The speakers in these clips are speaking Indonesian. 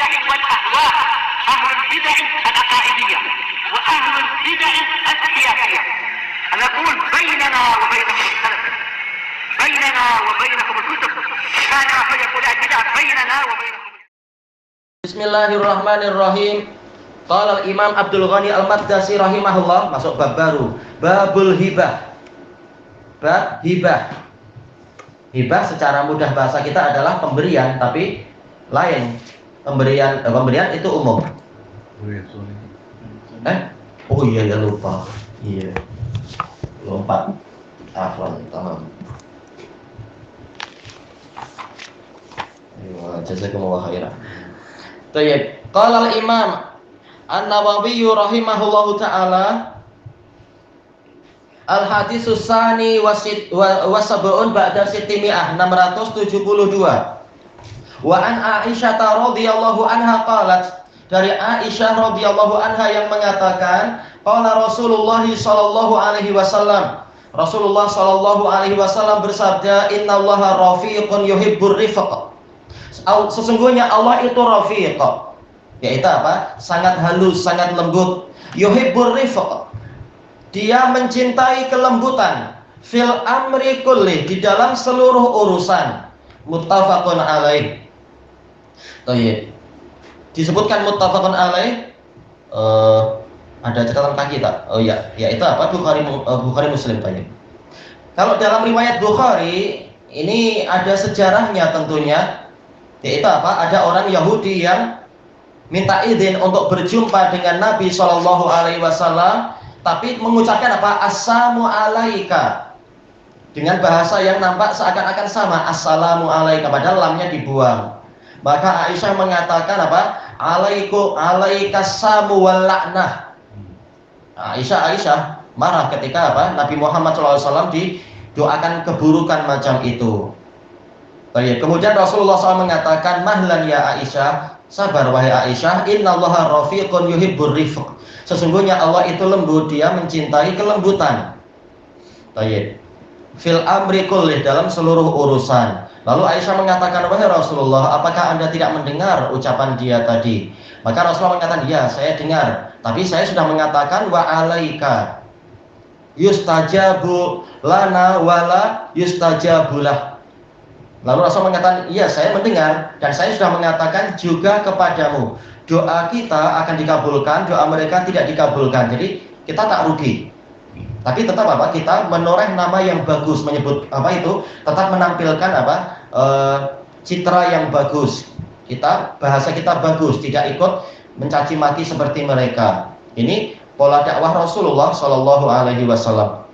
البدع والأهواء، أهل البدع العقائدية وأهل البدع السياسية. نقول بيننا وبينكم السلف، بيننا وبينكم الكتب، كان فيقول البدع بيننا وبينكم. Bismillahirrahmanirrahim. Qala al-Imam Abdul Ghani Al-Maqdisi rahimahullah, masuk bab baru, babul hibah. Bab hibah. Hibah secara mudah bahasa kita adalah pemberian, tapi lain. Pemberian itu umum. Oh iya ya, lupa. Iya. Lompat. Afwan, tamam. Jazakumullah khairan. Baik, qala al-Imam An-Nawawi rahimahullahu taala, al-hadisus tsani wa sab'un ba'da sittimi'ah, 672. Wa an Aisyah radhiyallahu anha qalat, dari Aisyah radhiyallahu anha yang mengatakan, qala Rasulullah sallallahu alaihi wasallam, Rasulullah sallallahu alaihi wasallam bersabda, innallaha rafiqun yuhibbur rifq. Sesungguhnya Allah itu rafiq, yaitu apa? Sangat halus, sangat lembut. Yuhibbur rifq, dia mencintai kelembutan. Fil amri kulli, di dalam seluruh urusan. Muttafaqun alaih. Baik. Disebutkan muttafaqun alaih, ada catatan kaki tak? Oh iya, yaitu apa? Bukhari Muslim tadi. Kalau dalam riwayat Bukhari ini ada sejarahnya tentunya. Yaitu apa? Ada orang Yahudi yang minta izin untuk berjumpa dengan Nabi Shallallahu Alaihi Wasallam, tapi mengucapkan apa? Assalamu alaika, dengan bahasa yang nampak seakan-akan sama, assalamu alaika, padahal lamnya dibuang. Maka Aisyah mengatakan apa? Alaikassamu wal la'nah. Aisyah marah ketika apa? Nabi Muhammad SAW didoakan keburukan macam itu. Baik, kemudian Rasulullah SAW mengatakan, mahlan ya Aisyah, sabar wahai Aisyah, innallaha rafiqun yuhibbur rifq. Sesungguhnya Allah itu lembut, dia mencintai kelembutan. Baik. Fil amri kulli, dalam seluruh urusan. Lalu Aisyah mengatakan, wahai Rasulullah, apakah Anda tidak mendengar ucapan dia tadi? Maka Rasulullah mengatakan, ya saya dengar, tapi saya sudah mengatakan wa alaika yustajabu lana wala yustajabulah. Lalu Rasul mengatakan, iya saya mendengar dan saya sudah mengatakan juga kepadamu, doa kita akan dikabulkan, doa mereka tidak dikabulkan. Jadi kita tak rugi. Tapi tetap apa? Kita menoreh nama yang bagus, menyebut apa itu? Tetap menampilkan apa? Citra yang bagus. Bahasa kita bagus, tidak ikut mencaci maki seperti mereka. Ini pola dakwah Rasulullah Shallallahu Alaihi Wasallam.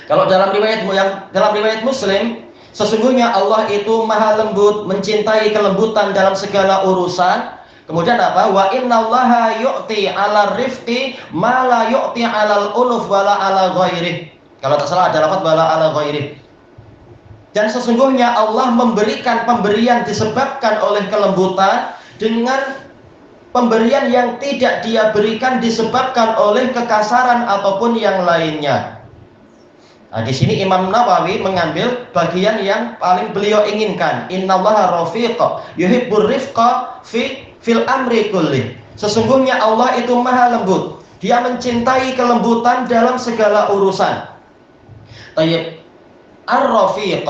Kalau dalam riwayat Muslim, sesungguhnya Allah itu maha lembut, mencintai kelembutan dalam segala urusan. Kemudian apa? Wa innallaha yu'ti 'alal rifqi ma la yu'ti 'alal unuf wala 'ala ghairih. Kalau tak salah ada lafaz wala 'ala ghairih. Dan sesungguhnya Allah memberikan pemberian disebabkan oleh kelembutan dengan pemberian yang tidak dia berikan disebabkan oleh kekasaran ataupun yang lainnya. Nah, di sini Imam Nawawi mengambil bagian yang paling beliau inginkan. Innallaha rafiq yuhibbur rifqa fil amri kulli. Sesungguhnya Allah itu maha lembut. Dia mencintai kelembutan dalam segala urusan. Tayyib. Ar-rafiq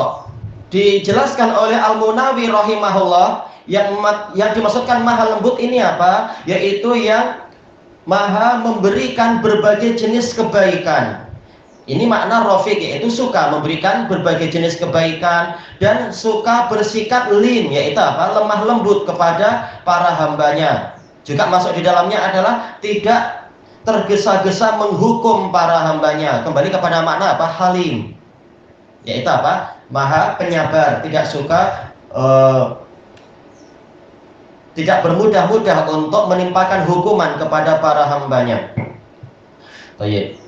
dijelaskan oleh Al-Munawi rahimahullah, yang dimaksudkan maha lembut ini apa? Yaitu yang maha memberikan berbagai jenis kebaikan. Ini makna rafiq, yaitu suka memberikan berbagai jenis kebaikan dan suka bersikap lin, yaitu apa? Lemah lembut kepada para hambanya. Juga masuk di dalamnya adalah tidak tergesa-gesa menghukum para hambanya. Kembali kepada makna apa? Halim, yaitu apa? Maha penyabar, tidak suka tidak bermudah-mudah untuk menimpakan hukuman kepada para hambanya. Baik.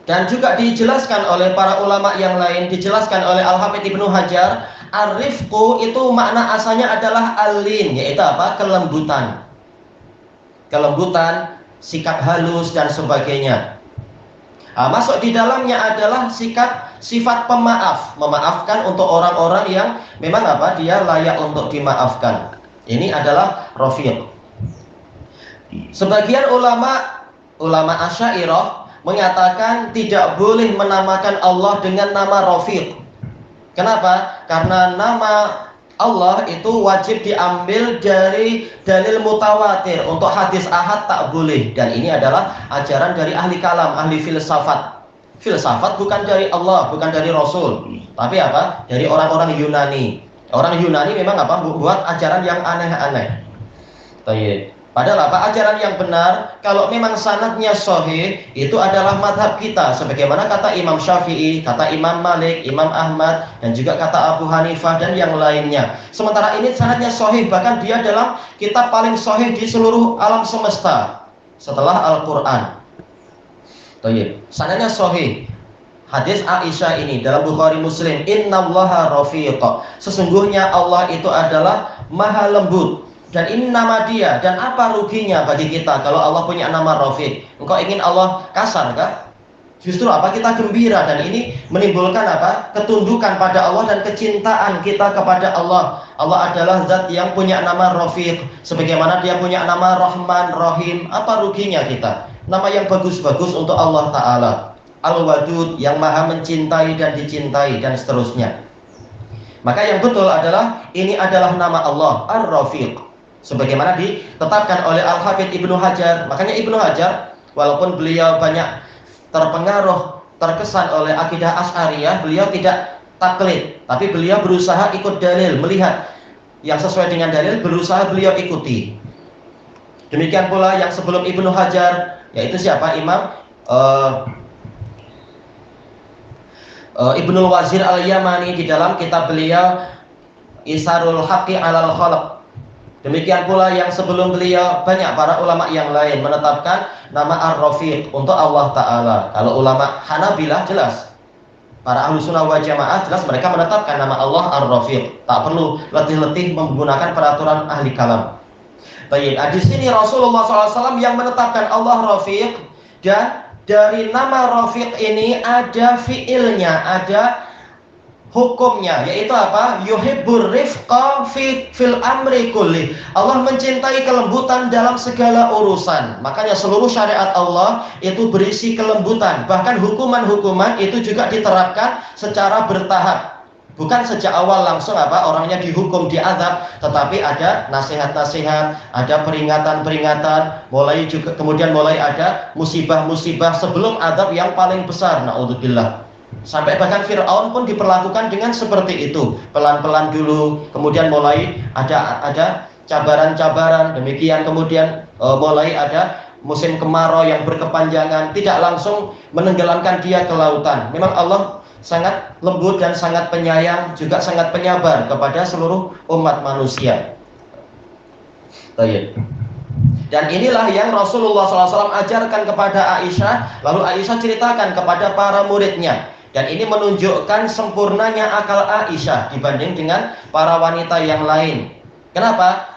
Dan juga dijelaskan oleh para ulama yang lain, dijelaskan oleh Al-Hafidz Ibnu Hajar, ar-rifqu itu makna asalnya adalah al-lin, yaitu apa? Kelembutan. Kelembutan, sikap halus dan sebagainya. Nah, masuk di dalamnya adalah sifat pemaaf, memaafkan untuk orang-orang yang memang apa? Dia layak untuk dimaafkan. Ini adalah rafiq. Sebagian ulama Asy'ariyah mengatakan tidak boleh menamakan Allah dengan nama rafiq. Kenapa? Karena nama Allah itu wajib diambil dari dalil mutawatir. Untuk hadis ahad tak boleh. Dan ini adalah ajaran dari ahli kalam, ahli filsafat. Filsafat bukan dari Allah, bukan dari Rasul, tapi apa? Dari orang-orang Yunani. Orang Yunani memang apa? Buat ajaran yang aneh-aneh. Padahal apa? Ajaran yang benar, kalau memang sanadnya sahih, itu adalah madhab kita. Sebagaimana kata Imam Syafi'i, kata Imam Malik, Imam Ahmad, dan juga kata Abu Hanifah dan yang lainnya. Sementara ini sanadnya sahih, bahkan dia dalam kitab paling sahih di seluruh alam semesta setelah Al-Quran. Sanadnya sahih. Hadis Aisyah ini dalam Bukhari Muslim, innallaha rafiq. Sesungguhnya Allah itu adalah maha lembut. Dan ini nama dia. Dan apa ruginya bagi kita kalau Allah punya nama Rafiq? Engkau ingin Allah kasar kah? Justru apa? Kita gembira. Dan ini menimbulkan apa? Ketundukan pada Allah dan kecintaan kita kepada Allah. Allah adalah zat yang punya nama Rafiq. Sebagaimana dia punya nama Rahman, Rahim. Apa ruginya kita? Nama yang bagus-bagus untuk Allah Ta'ala. Al-Wadud, yang maha mencintai dan dicintai, dan seterusnya. Maka yang betul adalah ini adalah nama Allah, Ar-Rafiq. Sebagaimana ditetapkan oleh Al-Hafidz Ibnu Hajar. Makanya Ibnu Hajar, walaupun beliau banyak terkesan oleh akidah Asy'ariyah, beliau tidak taklid, tapi beliau berusaha ikut dalil, melihat yang sesuai dengan dalil, berusaha beliau ikuti. Demikian pula yang sebelum Ibnu Hajar, yaitu siapa? Imam Ibnul Wazir Al-Yamani di dalam kitab beliau Isarul Haqqi 'alal Khalq. Demikian pula yang sebelum beliau, banyak para ulama yang lain menetapkan nama Ar-Rafiq untuk Allah Ta'ala. Kalau ulama Hanabilah jelas, para ahlu sunnah wal jamaah jelas mereka menetapkan nama Allah Ar-Rafiq. Tak perlu letih-letih menggunakan peraturan ahli kalam. Baik, di sini Rasulullah SAW yang menetapkan Allah Rafiq, dan dari nama Rafiq ini ada fiilnya, ada hukumnya, yaitu apa? Yuhibbur rifqa fil amri kulli. Allah mencintai kelembutan dalam segala urusan. Makanya seluruh syariat Allah itu berisi kelembutan. Bahkan hukuman-hukuman itu juga diterapkan secara bertahap. Bukan sejak awal langsung apa orangnya dihukum, diazab, tetapi ada nasihat-nasihat, ada peringatan-peringatan, kemudian mulai ada musibah-musibah sebelum azab yang paling besar. Naudzubillah. Sampai bahkan Fir'aun pun diperlakukan dengan seperti itu, pelan-pelan dulu, kemudian mulai ada cabaran-cabaran, demikian kemudian mulai ada musim kemarau yang berkepanjangan, tidak langsung menenggelamkan dia ke lautan. Memang Allah sangat lembut dan sangat penyayang, juga sangat penyabar kepada seluruh umat manusia. Dan inilah yang Rasulullah SAW ajarkan kepada Aisyah, lalu Aisyah ceritakan kepada para muridnya. Dan ini menunjukkan sempurnanya akal Aisyah dibanding dengan para wanita yang lain. Kenapa?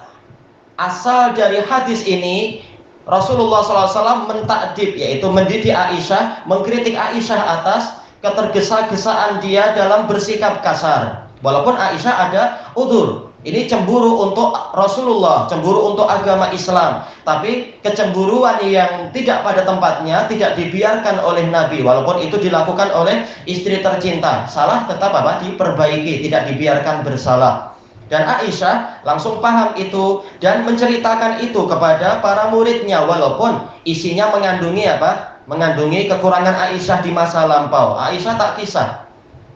Asal dari hadis ini Rasulullah SAW mentakdib, yaitu mendidik Aisyah, mengkritik Aisyah atas ketergesa-gesaan dia dalam bersikap kasar. Walaupun Aisyah ada udzur. Ini cemburu untuk Rasulullah, cemburu untuk agama Islam. Tapi kecemburuan yang tidak pada tempatnya tidak dibiarkan oleh Nabi. Walaupun itu dilakukan oleh istri tercinta. Salah tetap apa? Diperbaiki, tidak dibiarkan bersalah. Dan Aisyah langsung paham itu dan menceritakan itu kepada para muridnya. Walaupun isinya mengandungi apa? Mengandungi kekurangan Aisyah di masa lampau. Aisyah tak kisah,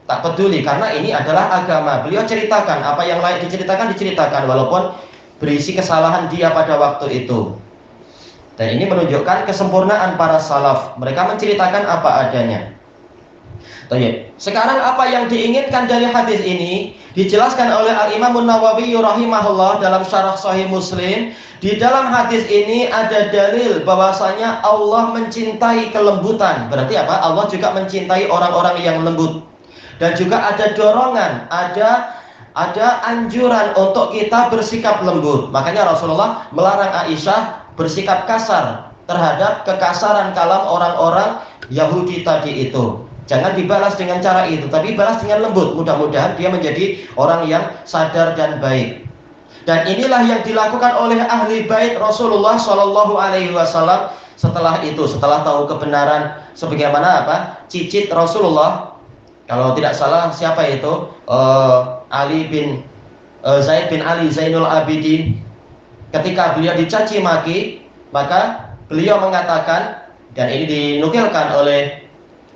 tak peduli, karena ini adalah agama. Beliau ceritakan apa yang layak diceritakan walaupun berisi kesalahan dia pada waktu itu. Dan ini menunjukkan kesempurnaan para salaf. Mereka menceritakan apa adanya. Sekarang apa yang diinginkan dari hadis ini dijelaskan oleh Al-Imam An-Nawawi rahimahullah dalam syarah Sahih Muslim. Di dalam hadis ini ada dalil bahwasanya Allah mencintai kelembutan. Berarti apa? Allah juga mencintai orang-orang yang lembut. Dan juga ada dorongan, ada anjuran untuk kita bersikap lembut. Makanya Rasulullah melarang Aisyah bersikap kasar terhadap kekasaran kalam orang-orang Yahudi tadi itu. Jangan dibalas dengan cara itu, tapi balas dengan lembut. Mudah-mudahan dia menjadi orang yang sadar dan baik. Dan inilah yang dilakukan oleh ahli bait Rasulullah Shallallahu Alaihi Wasallam setelah itu, setelah tahu kebenaran sebagaimana apa cicit Rasulullah. Kalau tidak salah siapa itu Ali bin Zaid bin Ali Zainul Abidin, ketika beliau dicaci maki, maka beliau mengatakan, dan ini dinukilkan oleh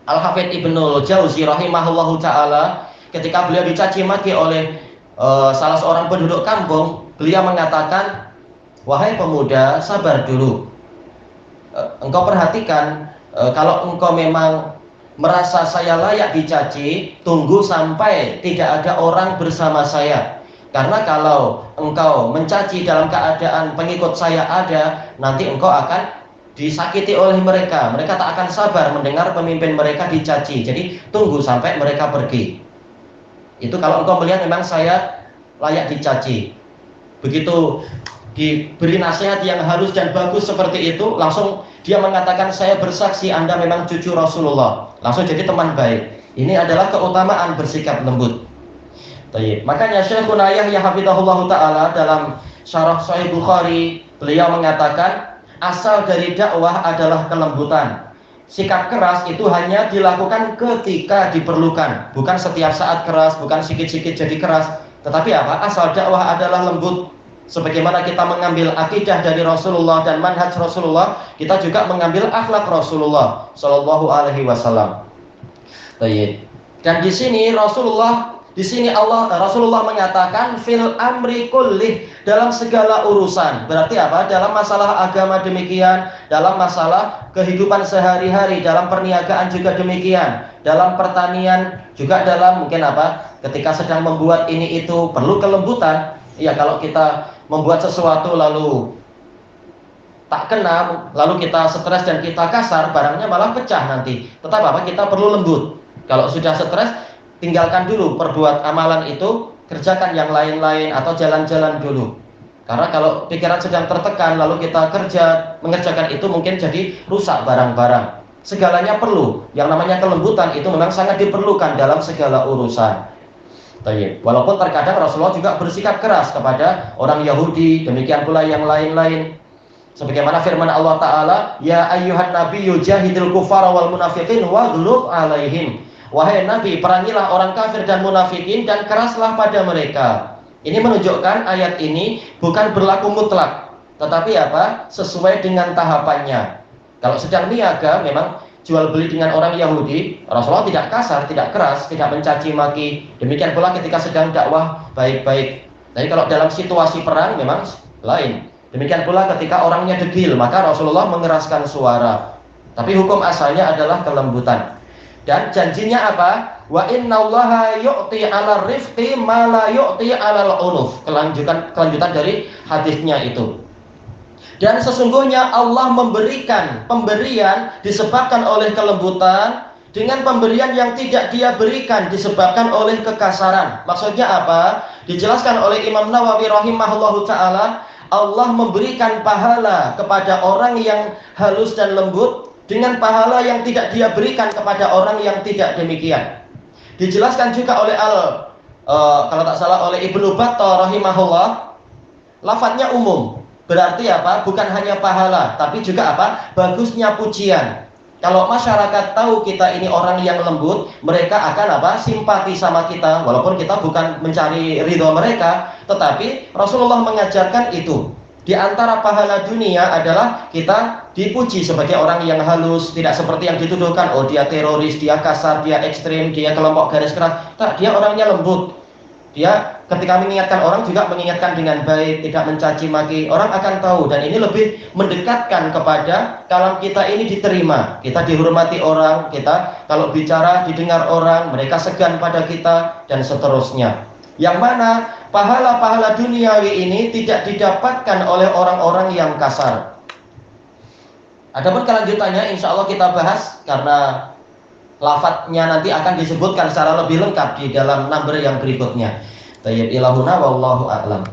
Al-Hafidz Ibnul Jauzi rahimahullahu ta'ala, ketika beliau dicaci maki oleh salah seorang penduduk kampung, beliau mengatakan, wahai pemuda, sabar dulu. Engkau perhatikan, kalau engkau memang merasa saya layak dicaci, tunggu sampai tidak ada orang bersama saya. Karena kalau engkau mencaci dalam keadaan pengikut saya ada, nanti engkau akan disakiti oleh mereka. Mereka tak akan sabar mendengar pemimpin mereka dicaci. Jadi tunggu sampai mereka pergi. Itu kalau engkau melihat memang saya layak dicaci. Begitu diberi nasihat yang halus dan bagus seperti itu, langsung dia mengatakan, saya bersaksi Anda memang cucu Rasulullah. Langsung jadi teman baik. Ini adalah keutamaan bersikap lembut. Baik. Makanya Syekhuna Yahya hafizahullah ta'ala dalam syarah Sahih Bukhari, beliau mengatakan asal dari dakwah adalah kelembutan. Sikap keras itu hanya dilakukan ketika diperlukan, bukan setiap saat keras, bukan sikit-sikit jadi keras. Tetapi apa? Asal dakwah adalah lembut. Sebagaimana kita mengambil akidah dari Rasulullah dan manhaj Rasulullah, kita juga mengambil akhlak Rasulullah Shallallahu Alaihi Wasallam. Baik. Dan di sini Rasulullah mengatakan fil amri kullih, dalam segala urusan. Berarti apa? Dalam masalah agama demikian, dalam masalah kehidupan sehari-hari, dalam perniagaan juga demikian, dalam pertanian juga, dalam mungkin apa? Ketika sedang membuat ini itu perlu kelembutan. Ya, kalau kita membuat sesuatu lalu tak kena, lalu kita stres dan kita kasar, barangnya malah pecah nanti. Tetap apa? Kita perlu lembut. Kalau sudah stres, tinggalkan dulu perbuat amalan itu, kerjakan yang lain-lain atau jalan-jalan dulu. Karena kalau pikiran sedang tertekan lalu kita mengerjakan itu, mungkin jadi rusak barang-barang. Segalanya perlu. Yang namanya kelembutan itu memang sangat diperlukan dalam segala urusan. Walaupun terkadang Rasulullah juga bersikap keras kepada orang Yahudi, demikian pula yang lain-lain. Sebagaimana firman Allah Ta'ala, ya ayyuhan nabiyyu jahidil kufara wal munafiqin waghlub alaihim. Wahai Nabi, perangilah orang kafir dan munafikin dan keraslah pada mereka. Ini menunjukkan ayat ini bukan berlaku mutlak, tetapi apa? Sesuai dengan tahapannya. Kalau sedang niaga, memang jual beli dengan orang Yahudi, Rasulullah tidak kasar, tidak keras, tidak mencaci maki. Demikian pula ketika sedang dakwah baik-baik. Tapi kalau dalam situasi perang memang lain. Demikian pula ketika orangnya degil, maka Rasulullah mengeraskan suara. Tapi hukum asalnya adalah kelembutan. Dan janjinya apa? Wa innallaha yu'ti 'alal rifqi ma la yu'ti 'alal unuf. Kelanjutan dari hadisnya itu. Dan sesungguhnya Allah memberikan pemberian disebabkan oleh kelembutan dengan pemberian yang tidak Dia berikan disebabkan oleh kekasaran. Maksudnya apa? Dijelaskan oleh Imam Nawawi rahimahullahu ta'ala, Allah memberikan pahala kepada orang yang halus dan lembut dengan pahala yang tidak Dia berikan kepada orang yang tidak demikian. Dijelaskan juga oleh kalau tak salah oleh Ibnu Battah rahimahullah, lafadznya umum. Berarti apa? Bukan hanya pahala, tapi juga apa? Bagusnya pujian. Kalau masyarakat tahu kita ini orang yang lembut, mereka akan apa? Simpati sama kita, walaupun kita bukan mencari ridho mereka, tetapi Rasulullah mengajarkan itu. Di antara pahala dunia adalah kita dipuji sebagai orang yang halus, tidak seperti yang dituduhkan, oh dia teroris, dia kasar, dia ekstrim, dia kelompok garis keras. Tak, dia orangnya lembut. Dia ketika mengingatkan orang juga mengingatkan dengan baik, tidak mencaci maki. Orang akan tahu, dan ini lebih mendekatkan kepada kalam kita ini diterima. Kita dihormati orang, kita kalau bicara didengar orang, mereka segan pada kita, dan seterusnya. Yang mana pahala-pahala duniawi ini tidak didapatkan oleh orang-orang yang kasar. Adapun kelanjutannya insya Allah kita bahas, karena lafadznya nanti akan disebutkan secara lebih lengkap di dalam number yang berikutnya. Tayyib ilahuna wallahu a'lam.